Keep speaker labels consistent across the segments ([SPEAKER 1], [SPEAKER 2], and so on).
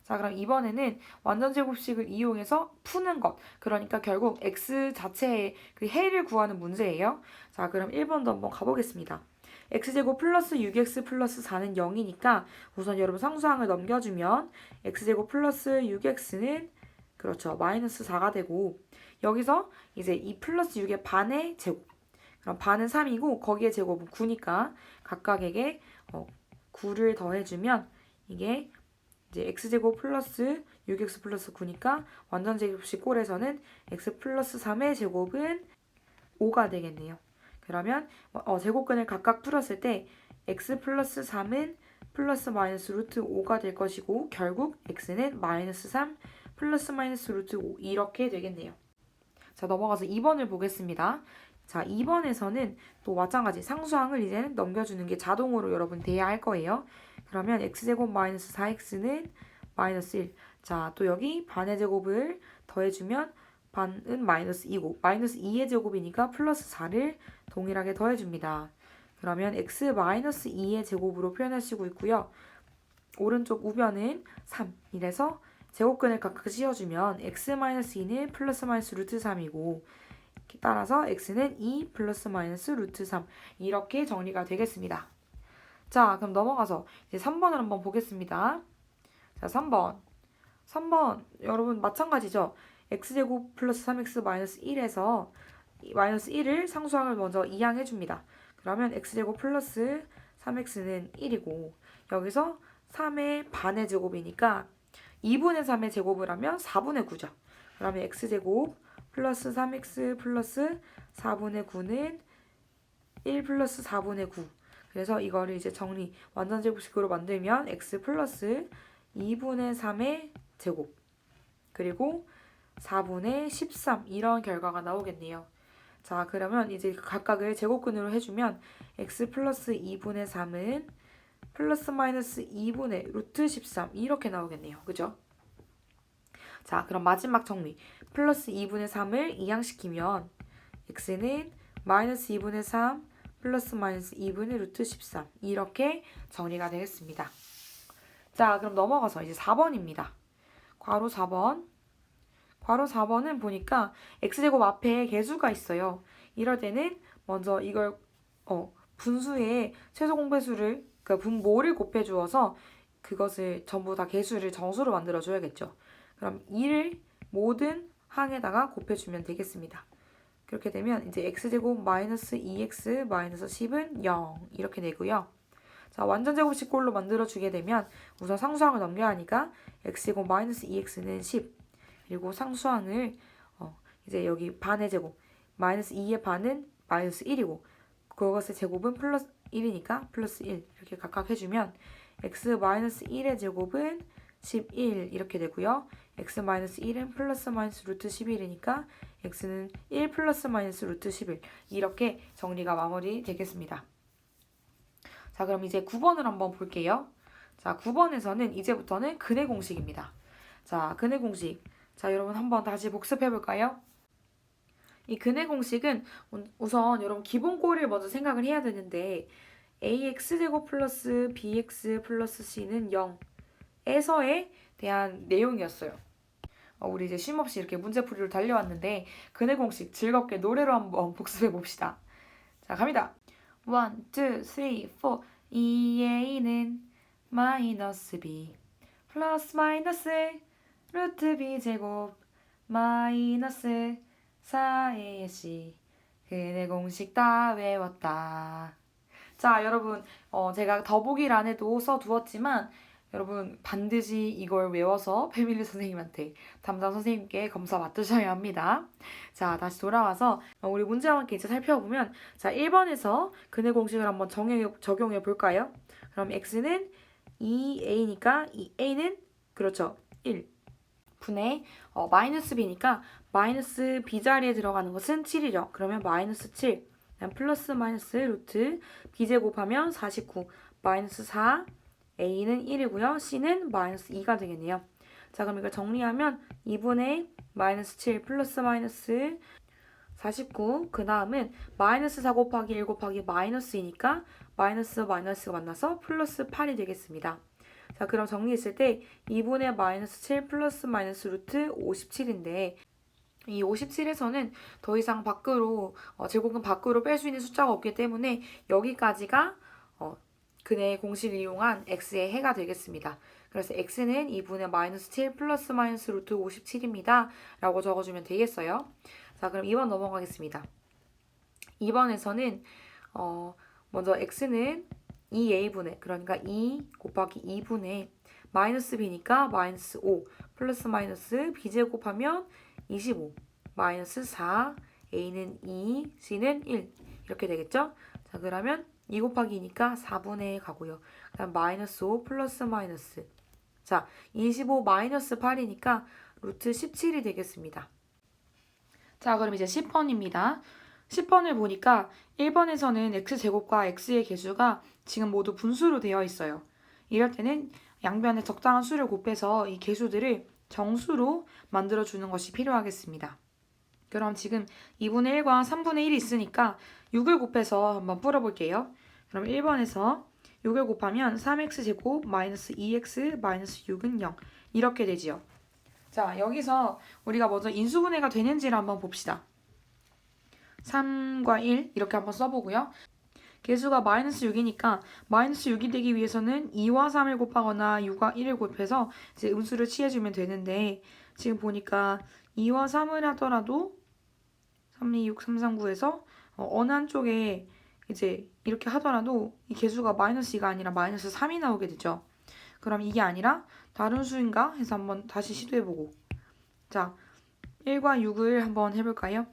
[SPEAKER 1] 자, 그럼 이번에는 완전제곱식을 이용해서 푸는 것. 그러니까 결국 x 자체의 그 해를 구하는 문제예요. 자, 그럼 1번도 한번 가보겠습니다. x제곱 플러스 6x 플러스 4는 0이니까 우선 여러분 상수항을 넘겨주면 x제곱 플러스 6x는 그렇죠. 마이너스 4가 되고 여기서 이제 이 플러스 6의 반의 제곱. 그럼 반은 3이고 거기에 제곱은 9니까 각각에게 9를 더해주면 이게 이제 x제곱 플러스 6x 플러스 9니까 완전 제곱식 꼴에서는 x 플러스 3의 제곱은 5가 되겠네요. 그러면 제곱근을 각각 풀었을 때 x 플러스 3은 플러스 마이너스 루트 5가 될 것이고 결국 x는 마이너스 3 플러스 마이너스 루트 5 이렇게 되겠네요. 자, 넘어가서 2번을 보겠습니다. 자, 2번에서는 또 마찬가지 상수항을 이제는 넘겨주는 게 자동으로 여러분 돼야 할 거예요. 그러면 x제곱 마이너스 4x는 마이너스 1. 자, 또 여기 반의 제곱을 더해주면 반은 마이너스 2고 마이너스 2의 제곱이니까 플러스 4를 동일하게 더해줍니다. 그러면 x 마이너스 2의 제곱으로 표현하시고 있고요. 오른쪽 우변은 3. 이래서 제곱근을 각각 씌워주면 x 마이너스 2는 플러스 마이너스 루트 3이고 따라서 x는 2 플러스 마이너스 루트 3 이렇게 정리가 되겠습니다. 자, 그럼 넘어가서 이제 3번을 한번 보겠습니다. 자, 3번 여러분 마찬가지죠. x제곱 플러스 3x 마이너스 1에서 마이너스 1을 상수항을 먼저 이항해 줍니다. 그러면 x제곱 플러스 3x는 1이고 여기서 3의 반의 제곱이니까 2분의 3의 제곱을 하면 4분의 9죠. 그러면 x제곱 플러스 3x 플러스 4분의 9는 1 플러스 4분의 9. 그래서 이거를 이제 정리 완전제곱식으로 만들면 x 플러스 2분의 3의 제곱 그리고 4분의 13 이런 결과가 나오겠네요. 자, 그러면 이제 각각을 제곱근으로 해주면 x 플러스 2분의 3은 플러스 마이너스 2분의 루트 13 이렇게 나오겠네요. 그죠? 자, 그럼 마지막 정리. 플러스 2분의 3을 이항시키면 x는 마이너스 2분의 3 플러스 마이너스 2분의 루트 13 이렇게 정리가 되겠습니다. 자, 그럼 넘어가서 이제 4번입니다. 괄호 4번. 괄호 4번은 보니까 x제곱 앞에 개수가 있어요. 이럴 때는 먼저 이걸 분수의 최소 공배수를 그러니까 분모를 곱해 주어서 그것을 전부 다 개수를 정수로 만들어 줘야겠죠. 그럼 2를 모든 항에다가 곱해 주면 되겠습니다. 그렇게 되면 이제 x제곱 마이너스 2x 마이너스 10은 0 이렇게 되고요. 자, 완전 제곱식 꼴로 만들어 주게 되면 우선 상수항을 넘겨야 하니까 x제곱 마이너스 2x는 10 그리고 상수항을 이제 여기 반의 제곱 마이너스 2의 반은 마이너스 1이고 그것의 제곱은 플러스 1이니까 플러스 1 이렇게 각각 해주면 x 마이너스 1의 제곱은 11 이렇게 되고요. x 마이너스 1은 플러스 마이너스 루트 11이니까 x는 1 플러스 마이너스 루트 11 이렇게 정리가 마무리 되겠습니다. 자, 그럼 이제 9번을 한번 볼게요. 자, 9번에서는 이제부터는 근의 공식입니다. 자, 근의 공식. 자, 여러분 한번 다시 복습해 볼까요? 이 근의 공식은 우선 여러분 기본꼴을 먼저 생각을 해야 되는데 ax제곱 플러스 bx 플러스 c는 0에서에 대한 내용이었어요. 우리 이제 쉼없이 이렇게 문제풀이로 달려왔는데 근의 공식 즐겁게 노래로 한번 복습해 봅시다. 자, 갑니다. 1, 2, 3, 4 2a는 마이너스 b 플러스 마이너스 루트 b 제곱 마이너스 4a c 근의 공식 다 외웠다. 자, 여러분 제가 더보기란에도 써두었지만 여러분 반드시 이걸 외워서 패밀리 선생님한테 담당 선생님께 검사 맡으셔야 합니다. 자, 다시 돌아와서 우리 문제와 함께 이제 살펴보면 자, 1번에서 근의 공식을 한번 적용해 볼까요? 그럼 x는 2a니까 이 a는 그렇죠 1 분의 마이너스 b니까 마이너스 b 자리에 들어가는 것은 7이죠. 그러면 마이너스 7 플러스 마이너스 루트 b 제곱하면 49 마이너스 4 a는 1이고요. c는 마이너스 2가 되겠네요. 자, 그럼 이걸 정리하면 2분의 마이너스 7 플러스 마이너스 49 그 다음은 마이너스 4 곱하기 1 곱하기 마이너스 2니까 마이너스 마이너스가 만나서 플러스 8이 되겠습니다. 자, 그럼 정리했을 때 2분의 마이너스 7 플러스 마이너스 루트 57인데 이 57에서는 더 이상 밖으로 제곱은 밖으로 뺄 수 있는 숫자가 없기 때문에 여기까지가 근의 공식을 이용한 x의 해가 되겠습니다. 그래서 x는 2분의 마이너스 7 플러스 마이너스 루트 57입니다. 라고 적어주면 되겠어요. 자, 그럼 2번 넘어가겠습니다. 2번에서는 먼저 x는 2a분의 그러니까 2 곱하기 2분의 마이너스 b니까 마이너스 5 플러스 마이너스 b제곱하면 25 마이너스 4 a는 2 c는 1 이렇게 되겠죠? 자, 그러면 2 곱하기 2니까 4분의 가고요. 그다음 마이너스 5 플러스 마이너스 자, 25 마이너스 8이니까 루트 17이 되겠습니다. 자, 그럼 이제 10번입니다. 10번을 보니까 1번에서는 x제곱과 x의 개수가 지금 모두 분수로 되어 있어요. 이럴 때는 양변에 적당한 수를 곱해서 이 개수들을 정수로 만들어주는 것이 필요하겠습니다. 그럼 지금 2분의 1과 3분의 1이 있으니까 6을 곱해서 한번 풀어볼게요. 그럼 1번에서 6을 곱하면 3x제곱 마이너스 2x 마이너스 6은 0 이렇게 되지요. 자, 여기서 우리가 먼저 인수분해가 되는지를 한번 봅시다. 3과 1 이렇게 한번 써보고요. 개수가 마이너스 6이니까 마이너스 6이 되기 위해서는 2와 3을 곱하거나 6과 1을 곱해서 이제 음수를 취해주면 되는데 지금 보니까 2와 3을 하더라도 3, 2, 6, 3, 3, 9에서 어느 한쪽에 이제 이렇게 하더라도 이 개수가 마이너스 2가 아니라 마이너스 3이 나오게 되죠. 그럼 이게 아니라 다른 수인가 해서 한번 다시 시도해보고 자, 1과 6을 한번 해볼까요?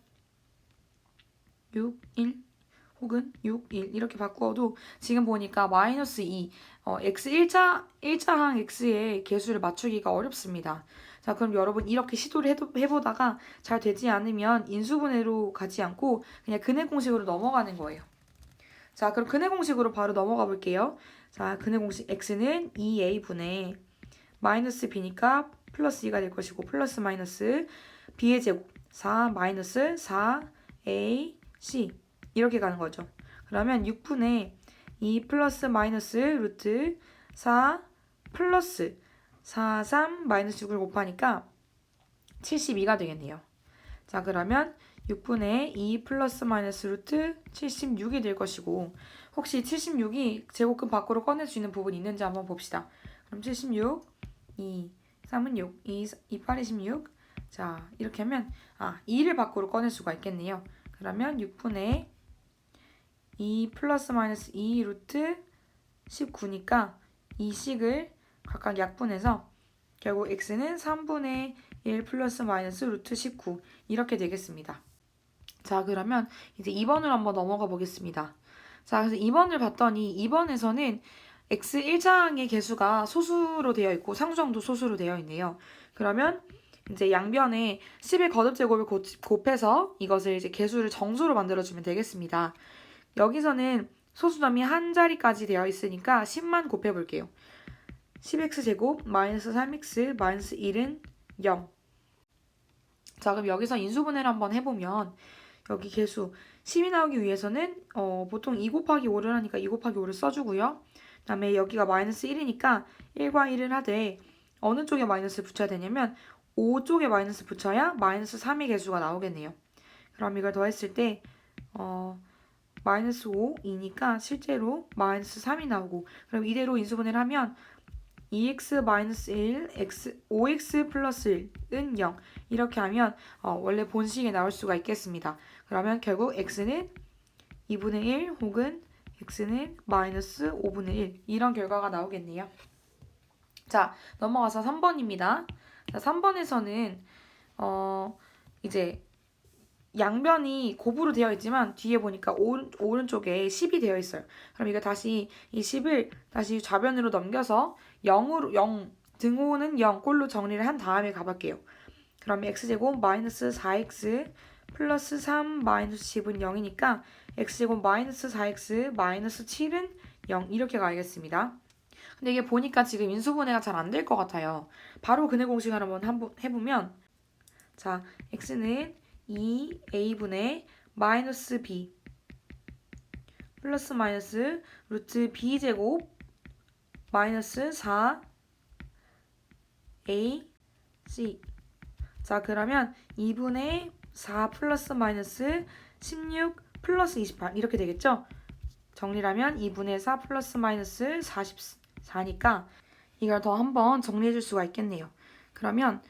[SPEAKER 1] 6, 1 혹은 6, 1 이렇게 바꾸어도 지금 보니까 마이너스 2 x 일자항 x의 개수를 맞추기가 어렵습니다. 자, 그럼 여러분 이렇게 시도를 해보다가 잘 되지 않으면 인수분해로 가지 않고 그냥 근해 공식으로 넘어가는 거예요. 자, 그럼 근해 공식으로 바로 넘어가 볼게요. 자, 근해 공식 x는 2a분의 마이너스 b니까 플러스 2가 될 것이고 플러스 마이너스 b의 제곱 4 마이너스 4a c 이렇게 가는 거죠. 그러면 6분의 2 플러스 마이너스 루트 4 플러스 4, 3 마이너스 6을 곱하니까 72가 되겠네요. 자, 그러면 6분의 2 플러스 마이너스 루트 76이 될 것이고 혹시 76이 제곱근 밖으로 꺼낼 수 있는 부분이 있는지 한번 봅시다. 그럼 76, 2, 3은 6, 2, 8이 16. 자, 이렇게 하면 2를 밖으로 꺼낼 수가 있겠네요. 그러면 6분의 2 플러스 마이너스 2 루트 19니까 이 식을 각각 약분해서 결국 x는 3분의 1 플러스 마이너스 루트 19 이렇게 되겠습니다. 자, 그러면 이제 2번으로 한번 넘어가 보겠습니다. 자, 그래서 2번을 봤더니 2번에서는 x 1자항의 개수가 소수로 되어 있고 상수항도 소수로 되어 있네요. 그러면 이제 양변에 10의 거듭제곱을 곱해서 이것을 이제 개수를 정수로 만들어주면 되겠습니다. 여기서는 소수점이 한 자리까지 되어 있으니까 10만 곱해볼게요. 10x제곱 마이너스 3x 마이너스 1은 0. 자, 그럼 여기서 인수분해를 한번 해보면 여기 개수 10이 나오기 위해서는 보통 2 곱하기 5를 하니까 2 곱하기 5를 써주고요. 그 다음에 여기가 마이너스 1이니까 1과 1을 하되 어느 쪽에 마이너스를 붙여야 되냐면 5 쪽에 마이너스 붙여야 마이너스 3의 개수가 나오겠네요. 그럼 이걸 더했을 때 마이너스 5이니까 실제로 마이너스 3이 나오고 그럼 이대로 인수분해를 하면 2x 마이너스 1, 5x 플러스 1은 0 이렇게 하면 원래 본식에 나올 수가 있겠습니다. 그러면 결국 x는 2분의 1 혹은 x는 마이너스 5분의 1 이런 결과가 나오겠네요. 자, 넘어가서 3번입니다. 자, 3번에서는 이제 양변이 곱으로 되어 있지만 뒤에 보니까 오른쪽에 10이 되어 있어요. 그럼 이거 다시 이 10을 다시 좌변으로 넘겨서 0 등호는 0 꼴로 정리를 한 다음에 가볼게요. 그럼 x제곱 마이너스 4x 플러스 3 마이너스 10은 0이니까 x제곱 마이너스 4x 마이너스 7은 0 이렇게 가야겠습니다. 근데 이게 보니까 지금 인수분해가 잘 안 될 것 같아요. 바로 근해 공식을 한번 해보면 자, x는 2a분의 마이너스 b 플러스 마이너스 루트 b제곱 마이너스 4 A, C. 자, 그러면 2분의 4 플러스 마이너스 16 플러스 28 이렇게 되겠죠? 정리하면 2분의 4 플러스 마이너스 44니까 이걸 더 한번 정리해 줄 수가 있겠네요. 그러면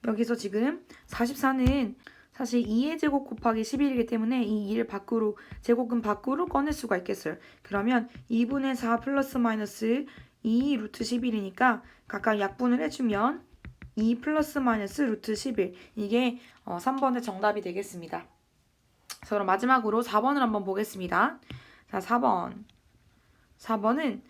[SPEAKER 1] 여기서 지금 44는 사실 2의 제곱 곱하기 11이기 때문에 이 2를 밖으로 제곱은 밖으로 꺼낼 수가 있겠어요. 그러면 2분의 4 플러스 마이너스 2 루트 11이니까 각각 약분을 해주면 2 플러스 마이너스 루트 11 이게 3번의 정답이 되겠습니다. 자, 그럼 마지막으로 4번을 한번 보겠습니다. 자, 4번은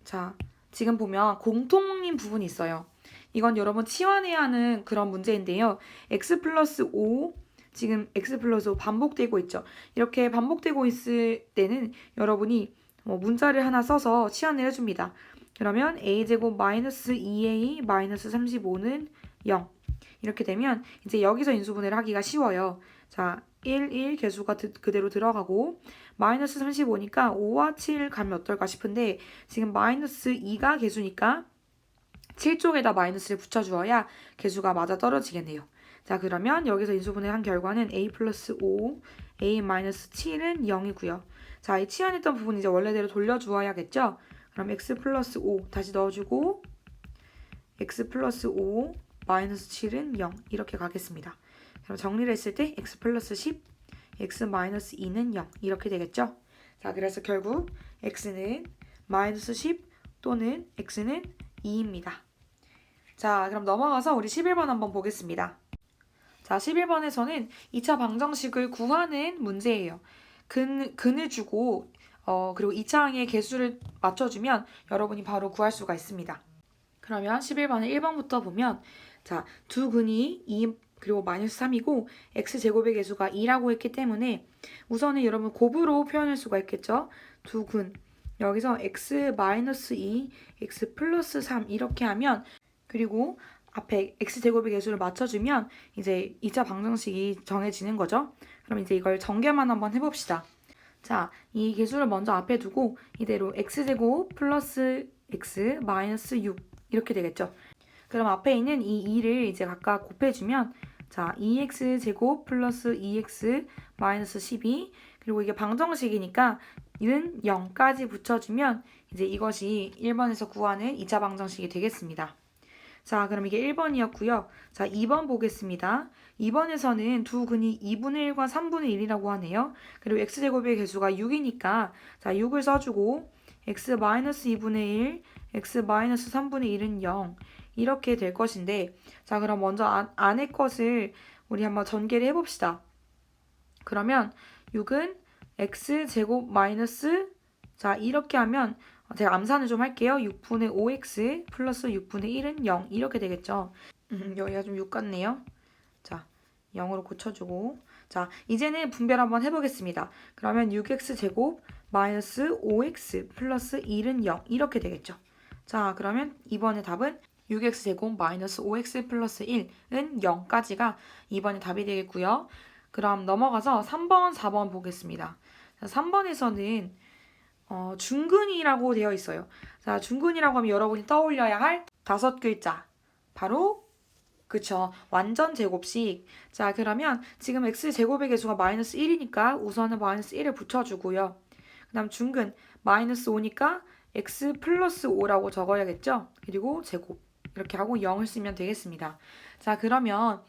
[SPEAKER 1] 자, 지금 보면 공통인 부분이 있어요. 이건 여러분 치환해야 하는 그런 문제인데요. x 플러스 5 지금 x 플러스 5 반복되고 있죠. 이렇게 반복되고 있을 때는 여러분이 문자를 하나 써서 치환을 해줍니다. 그러면 a제곱 마이너스 2a 마이너스 35는 0 이렇게 되면 이제 여기서 인수분해를 하기가 쉬워요. 자, 1 개수가 그대로 들어가고 마이너스 35니까 5와 7 가면 어떨까 싶은데 지금 마이너스 2가 개수니까 7쪽에다 마이너스를 붙여주어야 개수가 맞아 떨어지겠네요. 자, 그러면 여기서 인수분해한 결과는 a 플러스 5, a 마이너스 7은 0이고요. 자, 이 치환했던 부분 이제 원래대로 돌려주어야겠죠? 그럼 x 플러스 5 다시 넣어주고 x 플러스 5 마이너스 7은 0 이렇게 가겠습니다. 그럼 정리를 했을 때 x 플러스 10, x 마이너스 2는 0 이렇게 되겠죠? 자, 그래서 결국 x는 마이너스 10 또는 x는 2입니다. 자, 그럼 넘어가서 우리 11번 한번 보겠습니다. 자, 11번에서는 2차 방정식을 구하는 문제예요. 근을 주고 그리고 2차항의 개수를 맞춰주면 여러분이 바로 구할 수가 있습니다. 그러면 11번의 1번부터 보면 자, 두 근이 2 그리고 마이너스 3이고 x제곱의 개수가 2라고 했기 때문에 우선은 여러분 곱으로 표현할 수가 있겠죠. 두 근 여기서 x 마이너스 2, x 플러스 3 이렇게 하면 그리고 앞에 x제곱의 개수를 맞춰주면 이제 2차 방정식이 정해지는 거죠. 그럼 이제 이걸 전개만 한번 해봅시다. 자, 이 개수를 먼저 앞에 두고 이대로 x제곱 플러스 x 마이너스 6 이렇게 되겠죠. 그럼 앞에 있는 이 2를 이제 각각 곱해주면 자, 2x제곱 플러스 2x 마이너스 12 그리고 이게 방정식이니까 는 0까지 붙여주면 이제 이것이 1번에서 구하는 2차 방정식이 되겠습니다. 자, 그럼 이게 1번이었고요. 자, 2번 보겠습니다. 2번에서는 두 근이 2분의 1과 3분의 1이라고 하네요. 그리고 x제곱의 개수가 6이니까 자, 6을 써주고 x 마이너스 2분의 1, x 마이너스 3분의 1은 0 이렇게 될 것인데 자, 그럼 먼저 안의 것을 우리 한번 전개를 해봅시다. 그러면 6은 x제곱 마이너스 자, 이렇게 하면 제가 암산을 좀 할게요. 6분의 5x 플러스 6분의 1은 0 이렇게 되겠죠. 여기가 좀 6 같네요. 자, 0으로 고쳐주고 자, 이제는 분별 한번 해보겠습니다. 그러면 6x제곱 마이너스 5x 플러스 1은 0 이렇게 되겠죠. 자, 그러면 이번의 답은 6x제곱 마이너스 5x 플러스 1은 0까지가 이번의 답이 되겠고요. 그럼 넘어가서 3번, 4번 보겠습니다. 자, 3번에서는 중근이라고 되어 있어요. 자, 중근이라고 하면 여러분이 떠올려야 할 5글자. 바로 그쵸. 완전 제곱식. 자, 그러면 지금 x제곱의 개수가 마이너스 1이니까 우선은 마이너스 1을 붙여주고요. 그 다음 중근 마이너스 5니까 x 플러스 5라고 적어야겠죠. 그리고 제곱 이렇게 하고 0을 쓰면 되겠습니다. 자, 그러면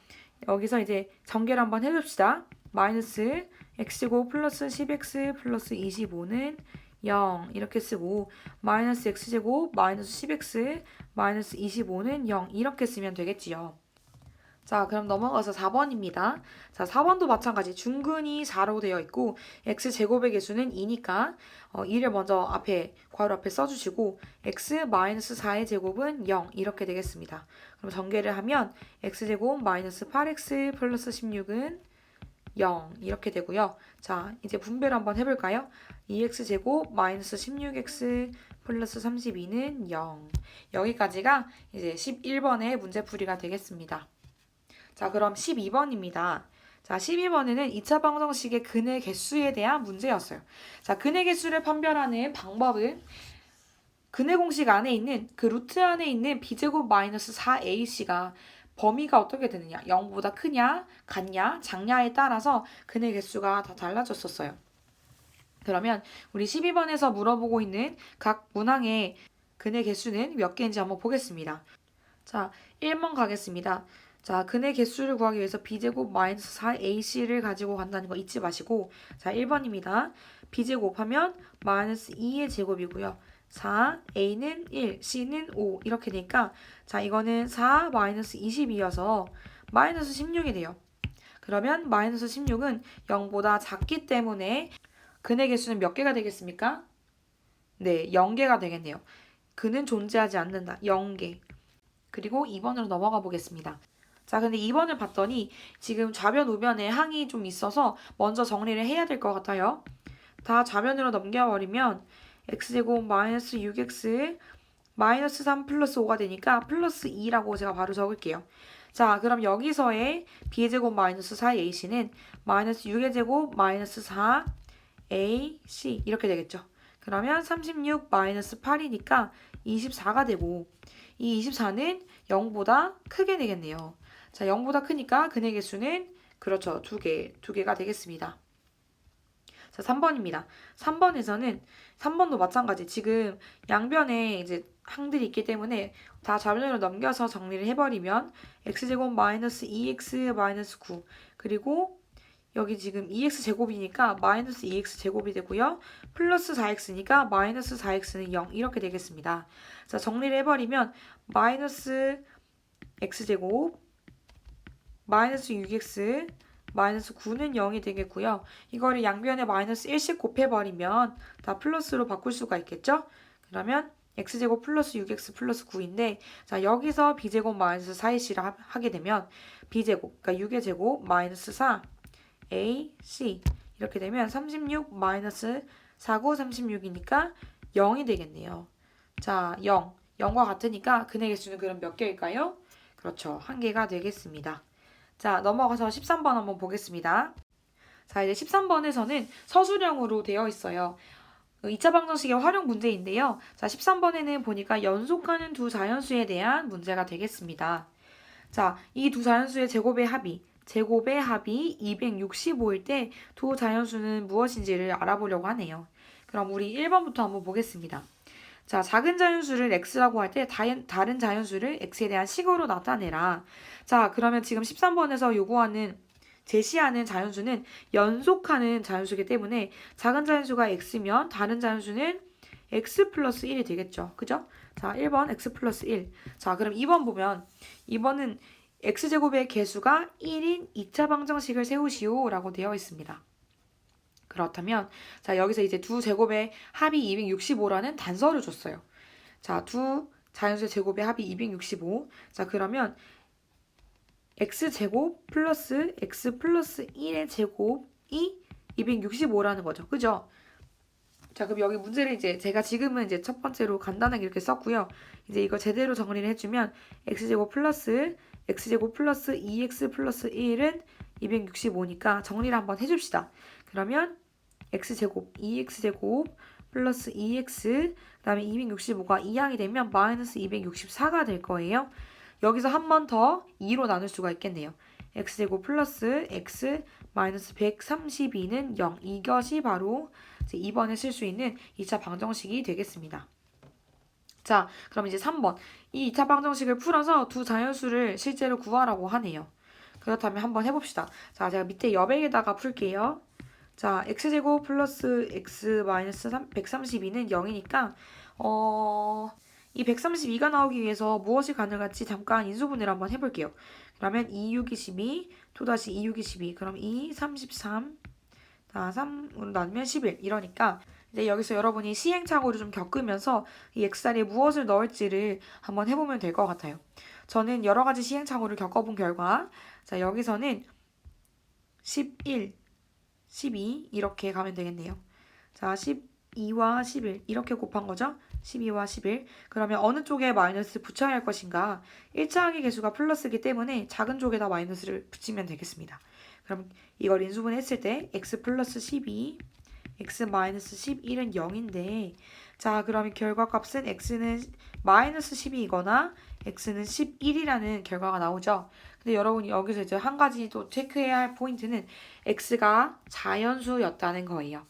[SPEAKER 1] 여기서 이제 전개를 한번 해봅시다. 마이너스 x제곱 플러스 10x 플러스 25는 0 이렇게 쓰고 마이너스 x제곱 마이너스 10x 마이너스 25는 0 이렇게 쓰면 되겠지요. 자, 그럼 넘어가서 4번입니다. 자, 4번도 마찬가지 중근이 4로 되어 있고 x제곱의 개수는 2니까 2를 먼저 앞에 괄호 앞에 써주시고 x 마이너스 4의 제곱은 0 이렇게 되겠습니다. 그럼 전개를 하면 x제곱 마이너스 8x 플러스 16은 0 이렇게 되고요. 자, 이제 분배를 한번 해볼까요? 2x제곱 마이너스 16x 플러스 32는 0 여기까지가 이제 11번의 문제풀이가 되겠습니다. 자, 그럼 12번입니다. 자, 12번에는 2차 방정식의 근의 개수에 대한 문제였어요. 자, 근의 개수를 판별하는 방법은 근해 공식 안에 있는 그 루트 안에 있는 b제곱 마이너스 4ac가 범위가 어떻게 되느냐, 0보다 크냐, 같냐, 작냐에 따라서 근해 개수가 다 달라졌었어요. 그러면 우리 12번에서 물어보고 있는 각 문항의 근해 개수는 몇 개인지 한번 보겠습니다. 자, 1번 가겠습니다. 자, 근해 개수를 구하기 위해서 b제곱 마이너스 4ac를 가지고 간다는 거 잊지 마시고, 자, 1번입니다. b제곱 하면 마이너스 2의 제곱이고요. 4, a는 1, c는 5 이렇게 되니까, 자, 이거는 4 마이너스 22여서 마이너스 16이 돼요. 그러면 마이너스 16은 0보다 작기 때문에 근의 개수는 몇 개가 되겠습니까? 네, 0개가 되겠네요. 근은 존재하지 않는다. 0개. 그리고 2번으로 넘어가 보겠습니다. 자, 근데 2번을 봤더니 지금 좌변, 우변에 항이 좀 있어서 먼저 정리를 해야 될 것 같아요. 다 좌변으로 넘겨버리면 x제곱 마이너스 6x 마이너스 3 플러스 5가 되니까 플러스 2라고 제가 바로 적을게요. 자, 그럼 여기서의 b제곱 마이너스 4ac는 마이너스 6의 제곱 마이너스 4 AC 이렇게 되겠죠. 그러면 36 마이너스 8이니까 24가 되고, 이 24는 0보다 크게 되겠네요. 자, 0보다 크니까 근의 개수는 그렇죠. 두 개가 되겠습니다. 자, 3번입니다. 3번에서는 3번도 마찬가지. 지금 양변에 이제 항들이 있기 때문에 다 좌변으로 넘겨서 정리를 해버리면 x제곱 마이너스 2x 마이너스 9 그리고 여기 지금 2x 제곱이니까 마이너스 2x 제곱이 되고요. 플러스 4x니까 마이너스 4x는 0 이렇게 되겠습니다. 자, 정리를 해버리면 마이너스 x제곱 마이너스 6x 마이너스 9는 0이 되겠고요. 이거를 양변에 마이너스 1씩 곱해버리면 다 플러스로 바꿀 수가 있겠죠? 그러면 x제곱 플러스 6x 플러스 9인데, 자, 여기서 b제곱 마이너스 4ac를 하게 되면 b제곱, 그러니까 6의 제곱 마이너스 4 A, C 이렇게 되면 36 마이너스 49, 36이니까 0이 되겠네요. 자, 0과 같으니까 근의 개수는 그럼 몇 개일까요? 그렇죠. 한 개가 되겠습니다. 자, 넘어가서 13번 한번 보겠습니다. 자, 이제 13번에서는 서술형으로 되어 있어요. 2차 방정식의 활용 문제인데요. 자, 13번에는 보니까 연속하는 두 자연수에 대한 문제가 되겠습니다. 자, 이 두 자연수의 제곱의 합이 265일 때 두 자연수는 무엇인지를 알아보려고 하네요. 그럼 우리 1번부터 한번 보겠습니다. 자, 작은 자연수를 x라고 할 때 다른 자연수를 x에 대한 식으로 나타내라. 자, 그러면 지금 13번에서 요구하는 제시하는 자연수는 연속하는 자연수이기 때문에 작은 자연수가 x면 다른 자연수는 x 플러스 1이 되겠죠. 그죠? 자, 1번 x 플러스 1. 자, 그럼 2번 보면 2번은 x제곱의 개수가 1인 2차 방정식을 세우시오 라고 되어 있습니다. 그렇다면 자, 여기서 이제 두 제곱의 합이 265라는 단서를 줬어요. 자, 두 자연수의 제곱의 합이 265. 자, 그러면 x제곱 플러스 x 플러스 1의 제곱이 265라는 거죠. 그죠? 자, 그럼 여기 문제를 이제 제가 지금은 이제 첫 번째로 간단하게 이렇게 썼고요. 이제 이거 제대로 정리를 해주면 x제곱 플러스 2x 플러스 1은 265니까 정리를 한번 해줍시다. 그러면 x제곱 2x제곱 플러스 2x 그 다음에 265가 2항이 되면 마이너스 264가 될 거예요. 여기서 한 번 더 2로 나눌 수가 있겠네요. x제곱 플러스 x 마이너스 132는 0. 이것이 바로 2번에 쓸 수 있는 2차 방정식이 되겠습니다. 자, 그럼 이제 3번. 이 2차 방정식을 풀어서 두 자연수를 실제로 구하라고 하네요. 그렇다면 한번 해봅시다. 자, 제가 밑에 여백에다가 풀게요. 자, x제곱 플러스 x 마이너스 132는 0이니까 이 132가 나오기 위해서 무엇이 가능할지 잠깐 인수분해를 한번 해볼게요. 그러면 2, 6, 22, 또다시 2, 6, 22, 그럼 2, 33, 자, 3으로 나누면 11 이러니까 이제 여기서 여러분이 시행착오를 좀 겪으면서 이 x자리에 무엇을 넣을지를 한번 해보면 될 것 같아요. 저는 여러 가지 시행착오를 겪어본 결과 자, 여기서는 11, 12 이렇게 가면 되겠네요. 자, 12와 11 이렇게 곱한 거죠. 12와 11. 그러면 어느 쪽에 마이너스를 붙여야 할 것인가? 1차 항의 개수가 플러스이기 때문에 작은 쪽에다 마이너스를 붙이면 되겠습니다. 그럼 이걸 인수분해 했을 때 x 플러스 12, x 마이너스 11은 0인데 자, 그럼 이 결과값은 x는 마이너스 10이거나 x는 11이라는 결과가 나오죠. 근데 여러분이 여기서 이제 한 가지 또 체크해야 할 포인트는 x가 자연수였다는 거예요.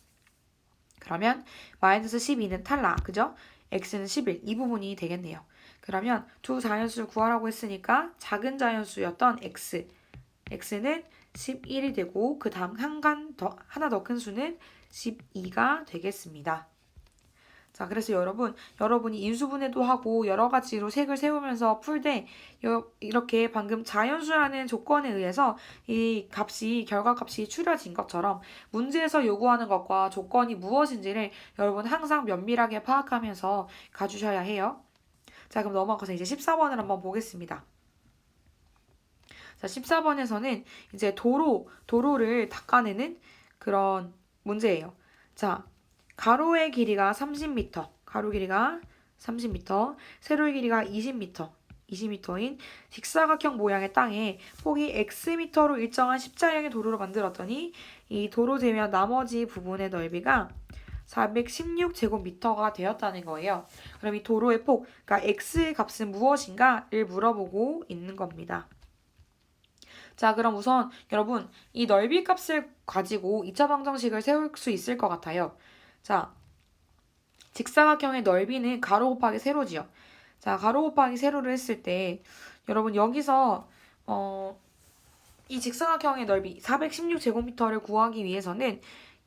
[SPEAKER 1] 그러면 마이너스 12는 탈락, 그죠? x는 11, 이 부분이 되겠네요. 그러면 두 자연수를 구하라고 했으니까 작은 자연수였던 x는 11이 되고 그 다음 하나 더 큰 수는 12가 되겠습니다. 자, 그래서 여러분이 인수분해도 하고 여러 가지로 색을 세우면서 풀 때 이렇게 방금 자연수라는 조건에 의해서 이 결과값이 추려진 것처럼 문제에서 요구하는 것과 조건이 무엇인지를 여러분 항상 면밀하게 파악하면서 가주셔야 해요. 자, 그럼 넘어가서 이제 14번을 한번 보겠습니다. 자, 14번에서는 이제 도로를 닦아내는 그런 문제예요. 자, 가로의 길이가 30m, 가로 길이가 30m, 세로의 길이가 20m인 직사각형 모양의 땅에 폭이 xm로 일정한 십자형의 도로를 만들었더니 이 도로 제외한 나머지 부분의 넓이가 416제곱미터가 되었다는 거예요. 그럼 이 도로의 폭, 그러니까 x의 값은 무엇인가를 물어보고 있는 겁니다. 자, 그럼 우선 여러분 이 넓이 값을 가지고 2차 방정식을 세울 수 있을 것 같아요. 자, 직사각형의 넓이는 가로 곱하기 세로지요. 자, 가로 곱하기 세로를 했을 때 여러분 여기서 이 직사각형의 넓이 416제곱미터를 구하기 위해서는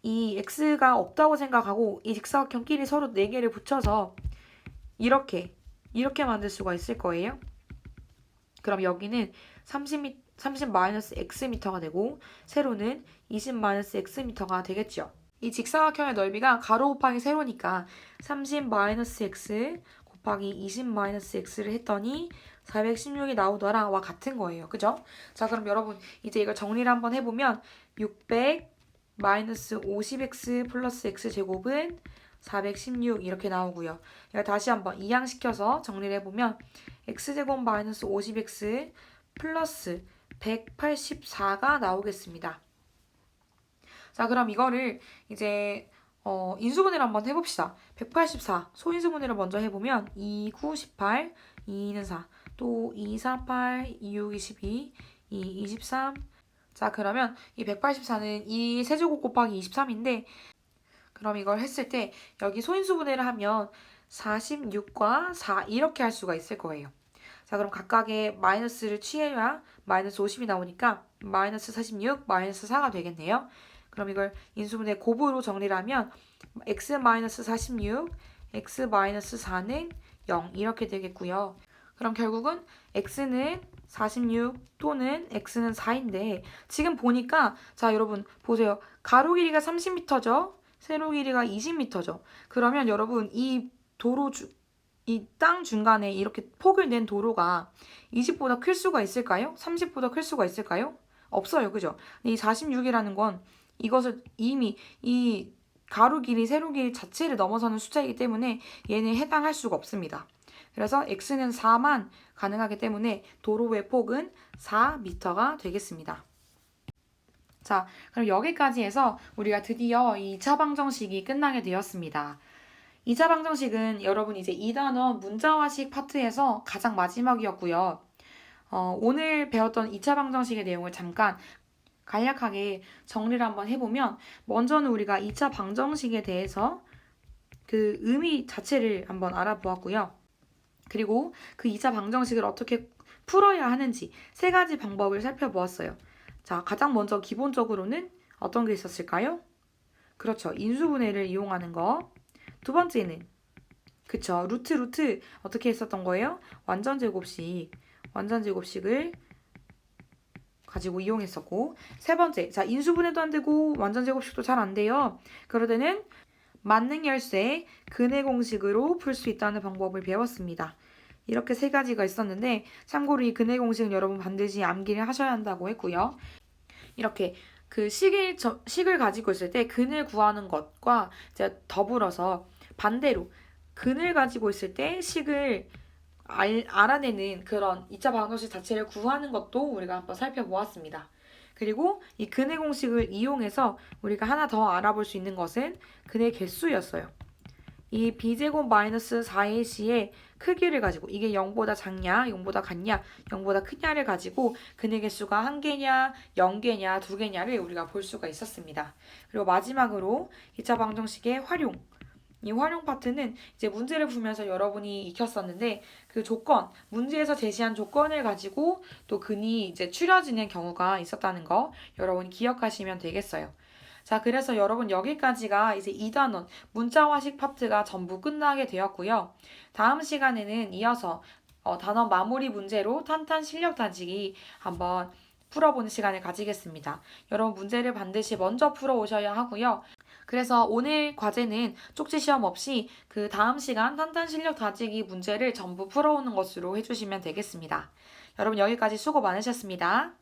[SPEAKER 1] 이 x가 없다고 생각하고 이 직사각형끼리 서로 4개를 붙여서 이렇게 만들 수가 있을 거예요. 그럼 여기는 30-xm가 되고 세로는 20-xm가 되겠죠. 이 직사각형의 넓이가 가로 곱하기 세로니까 30-x 곱하기 20-x를 했더니 416이 나오더라와 같은 거예요. 그죠? 자, 그럼 여러분 이제 이걸 정리를 한번 해보면 600-50x 플러스 x제곱은 416 이렇게 나오고요. 이걸 다시 한번 이항시켜서 정리를 해보면 x제곱 마이너스 50x 플러스 184가 나오겠습니다. 자, 그럼 이거를 이제 인수분해를 한번 해봅시다. 184 소인수분해를 먼저 해보면 2, 9, 18, 2는 4, 또 2, 4, 8, 2, 6, 22, 2, 23. 자, 그러면 이 184는 이 세제곱 곱하기 23인데 그럼 이걸 했을 때 여기 소인수분해를 하면 46과 4 이렇게 할 수가 있을 거예요. 자, 그럼 각각의 마이너스를 취해야 마이너스 50이 나오니까 마이너스 46, 마이너스 4가 되겠네요. 그럼 이걸 인수분해 곱으로 정리를 하면 x-46, x-4는 0 이렇게 되겠고요. 그럼 결국은 x는 46 또는 x는 4인데 지금 보니까 자, 여러분 보세요. 가로 길이가 30m죠. 세로 길이가 20m죠. 그러면 여러분 이 땅 중간에 이렇게 폭을 낸 도로가 20보다 클 수가 있을까요? 30보다 클 수가 있을까요? 없어요. 그죠? 근데 이 46이라는 건 이것을 이미 이 가로 길이, 세로 길이 자체를 넘어서는 숫자이기 때문에 얘는 해당할 수가 없습니다. 그래서 x는 4만 가능하기 때문에 도로의 폭은 4m가 되겠습니다. 자, 그럼 여기까지 해서 우리가 드디어 이 2차 방정식이 끝나게 되었습니다. 2차 방정식은 여러분 이제 2단원 문자화식 파트에서 가장 마지막이었고요. 오늘 배웠던 2차 방정식의 내용을 잠깐 간략하게 정리를 한번 해보면 먼저는 우리가 2차 방정식에 대해서 그 의미 자체를 한번 알아보았고요. 그리고 그 2차 방정식을 어떻게 풀어야 하는지 3가지 방법을 살펴보았어요. 자, 가장 먼저 기본적으로는 어떤 게 있었을까요? 그렇죠. 인수분해를 이용하는 거. 두 번째는 그쵸. 루트 어떻게 했었던 거예요? 완전제곱식을 가지고 이용했었고 세 번째, 자 인수분해도 안 되고 완전제곱식도 잘 안 돼요. 그럴 때는 만능 열쇠 근해 공식으로 풀 수 있다는 방법을 배웠습니다. 이렇게 3가지가 있었는데 참고로 이 근해 공식은 여러분 반드시 암기를 하셔야 한다고 했고요. 이렇게 그 식을 가지고 있을 때 근을 구하는 것과 이제 더불어서 반대로 근을 가지고 있을 때 식을 알아내는 그런 2차 방정식 자체를 구하는 것도 우리가 한번 살펴보았습니다. 그리고 이 근해 공식을 이용해서 우리가 하나 더 알아볼 수 있는 것은 근해 개수였어요. 이 b제곱 마이너스 4ac의 크기를 가지고 이게 0보다 작냐, 0보다 같냐, 0보다 크냐를 가지고 근의 개수가 1개냐, 0개냐, 2개냐를 우리가 볼 수가 있었습니다. 그리고 마지막으로 2차 방정식의 활용. 이 활용 파트는 이제 문제를 풀면서 여러분이 익혔었는데 그 조건, 문제에서 제시한 조건을 가지고 또 근이 이제 추려지는 경우가 있었다는 거 여러분이 기억하시면 되겠어요. 자, 그래서 여러분 여기까지가 이제 2단원 문자화식 파트가 전부 끝나게 되었고요. 다음 시간에는 이어서 단원 마무리 문제로 탄탄 실력 다지기 한번 풀어보는 시간을 가지겠습니다. 여러분 문제를 반드시 먼저 풀어오셔야 하고요. 그래서 오늘 과제는 쪽지 시험 없이 그 다음 시간 탄탄 실력 다지기 문제를 전부 풀어오는 것으로 해주시면 되겠습니다. 여러분 여기까지 수고 많으셨습니다.